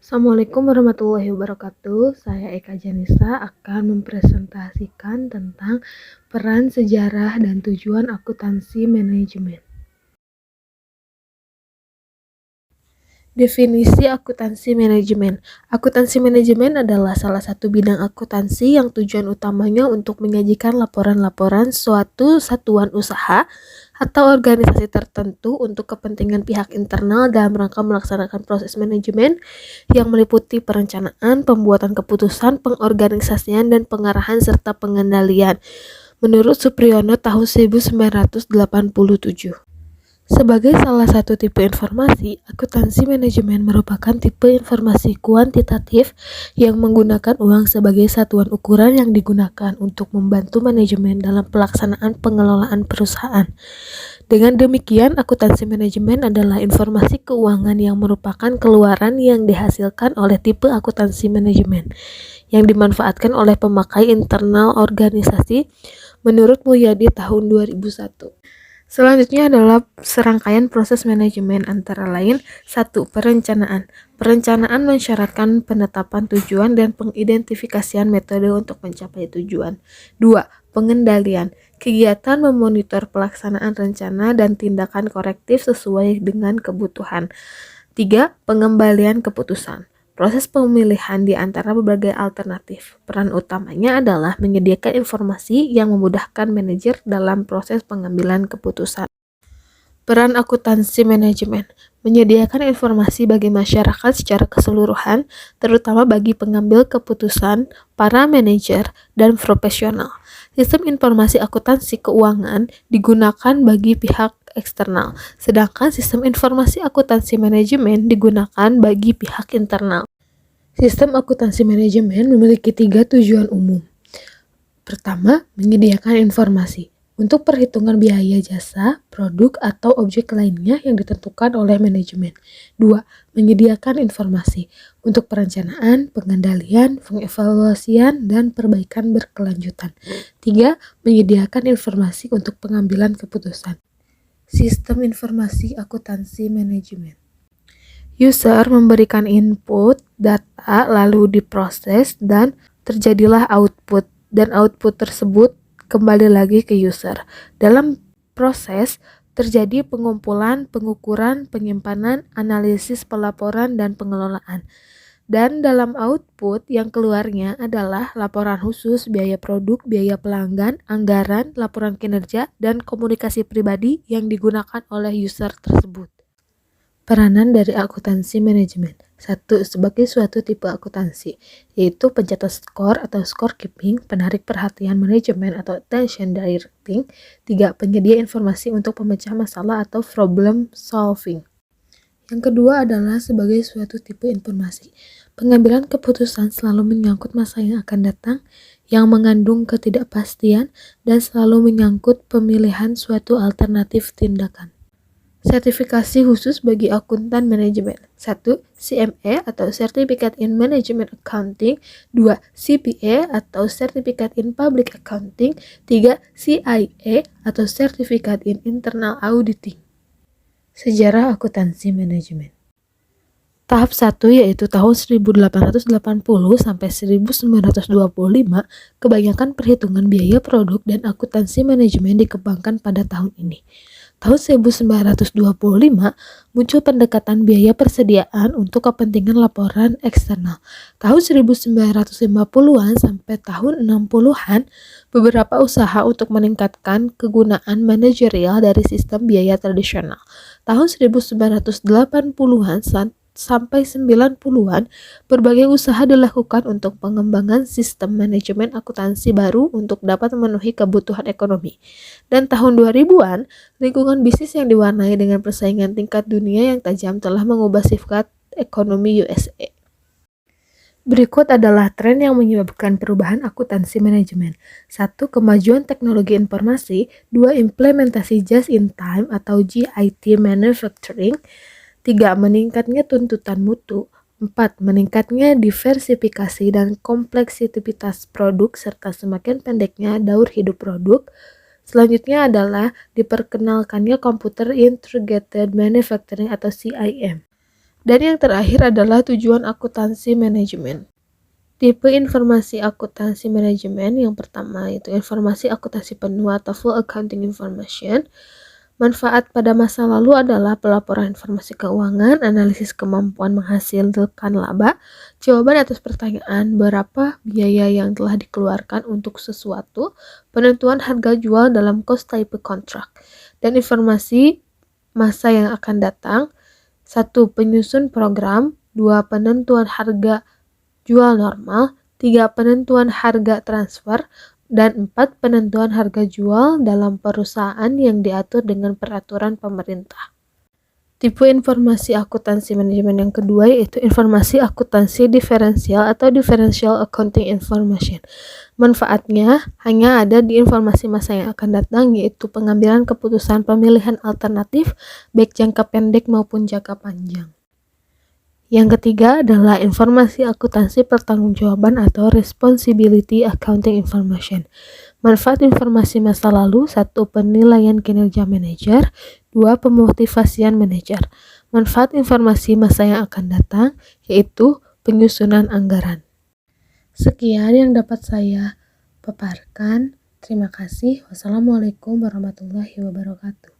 Assalamualaikum warahmatullahi wabarakatuh. Saya Eka Janisa akan mempresentasikan tentang peran, sejarah, dan tujuan akuntansi manajemen. Definisi akuntansi manajemen. Akuntansi manajemen adalah salah satu bidang akuntansi yang tujuan utamanya untuk menyajikan laporan-laporan suatu satuan usaha atau organisasi tertentu untuk kepentingan pihak internal dalam rangka melaksanakan proses manajemen yang meliputi perencanaan, pembuatan keputusan, pengorganisasian, dan pengarahan serta pengendalian. Menurut Supriyono tahun 1987. Sebagai salah satu tipe informasi, akuntansi manajemen merupakan tipe informasi kuantitatif yang menggunakan uang sebagai satuan ukuran yang digunakan untuk membantu manajemen dalam pelaksanaan pengelolaan perusahaan. Dengan demikian, akuntansi manajemen adalah informasi keuangan yang merupakan keluaran yang dihasilkan oleh tipe akuntansi manajemen yang dimanfaatkan oleh pemakai internal organisasi menurut Mulyadi tahun 2001. Selanjutnya adalah serangkaian proses manajemen antara lain 1. Perencanaan. Perencanaan mensyaratkan penetapan tujuan dan pengidentifikasian metode untuk mencapai tujuan. 2. Pengendalian. Kegiatan memonitor pelaksanaan rencana dan tindakan korektif sesuai dengan kebutuhan. 3. Pengembalian keputusan. Proses pemilihan di antara berbagai alternatif. Peran utamanya adalah menyediakan informasi yang memudahkan manajer dalam proses pengambilan keputusan. Peran akuntansi manajemen menyediakan informasi bagi masyarakat secara keseluruhan, terutama bagi pengambil keputusan, para manajer, dan profesional. Sistem informasi akuntansi keuangan digunakan bagi pihak eksternal, sedangkan sistem informasi akuntansi manajemen digunakan bagi pihak internal. Sistem akuntansi manajemen memiliki 3 tujuan umum. Pertama, menyediakan informasi untuk perhitungan biaya jasa, produk, atau objek lainnya yang ditentukan oleh manajemen. 2. Menyediakan informasi untuk perencanaan, pengendalian, pengevaluasian, dan perbaikan berkelanjutan. 3. Menyediakan informasi untuk pengambilan keputusan. Sistem informasi akuntansi manajemen. User memberikan input data lalu diproses dan terjadilah output, dan output tersebut kembali lagi ke user. Dalam proses terjadi pengumpulan, pengukuran, penyimpanan, analisis, pelaporan, dan pengelolaan. Dan dalam output yang keluarnya adalah laporan khusus, biaya produk, biaya pelanggan, anggaran, laporan kinerja, dan komunikasi pribadi yang digunakan oleh user tersebut. Peranan dari akuntansi manajemen. 1. Sebagai suatu tipe akuntansi, yaitu pencatat skor atau scorekeeping, penarik perhatian manajemen atau attention directing. 3. Penyedia informasi untuk pemecah masalah atau problem solving. Yang kedua adalah sebagai suatu tipe informasi. Pengambilan keputusan selalu menyangkut masa yang akan datang, yang mengandung ketidakpastian, dan selalu menyangkut pemilihan suatu alternatif tindakan. Sertifikasi khusus bagi akuntan manajemen. 1. CMA atau Certificate in Management Accounting. 2. CPA atau Certificate in Public Accounting. 3. CIA atau Certificate in Internal Auditing. Sejarah akuntansi manajemen. Tahap 1 yaitu tahun 1880 sampai 1925, kebanyakan perhitungan biaya produk dan akuntansi manajemen dikembangkan pada tahun ini. Tahun 1925 muncul pendekatan biaya persediaan untuk kepentingan laporan eksternal. Tahun 1950-an sampai tahun 60-an, beberapa usaha untuk meningkatkan kegunaan manajerial dari sistem biaya tradisional. Tahun 1980-an sampai 90-an, berbagai usaha dilakukan untuk pengembangan sistem manajemen akuntansi baru untuk dapat memenuhi kebutuhan ekonomi. Dan tahun 2000-an, lingkungan bisnis yang diwarnai dengan persaingan tingkat dunia yang tajam telah mengubah sifat ekonomi USA. Berikut adalah tren yang menyebabkan perubahan akuntansi manajemen. 1. Kemajuan teknologi informasi. 2. Implementasi just-in-time atau JIT manufacturing. 3. Meningkatnya tuntutan mutu. 4. Meningkatnya diversifikasi dan kompleksitas produk serta semakin pendeknya daur hidup produk. Selanjutnya adalah diperkenalkannya Computer Integrated Manufacturing atau CIM. Dan yang terakhir adalah tujuan akuntansi manajemen. Tipe informasi akuntansi manajemen yang pertama yaitu informasi akuntansi penuh atau full accounting information. Manfaat pada masa lalu adalah pelaporan informasi keuangan, analisis kemampuan menghasilkan laba, jawaban atas pertanyaan berapa biaya yang telah dikeluarkan untuk sesuatu, penentuan harga jual dalam cost type kontrak, dan informasi masa yang akan datang. 1. Penyusun program. 2. Penentuan harga jual normal, 3. Penentuan harga transfer, dan 4. Penentuan harga jual dalam perusahaan yang diatur dengan peraturan pemerintah. Tipe informasi akuntansi manajemen yang kedua yaitu informasi akuntansi diferensial atau differential accounting information. Manfaatnya hanya ada di informasi masa yang akan datang, yaitu pengambilan keputusan pemilihan alternatif baik jangka pendek maupun jangka panjang. Yang ketiga adalah informasi akuntansi pertanggungjawaban atau responsibility accounting information. Manfaat informasi masa lalu: 1. Penilaian kinerja manajer, 2. Pemotivasian manajer. Manfaat informasi masa yang akan datang yaitu penyusunan anggaran. Sekian yang dapat saya paparkan. Terima kasih. Wassalamualaikum warahmatullahi wabarakatuh.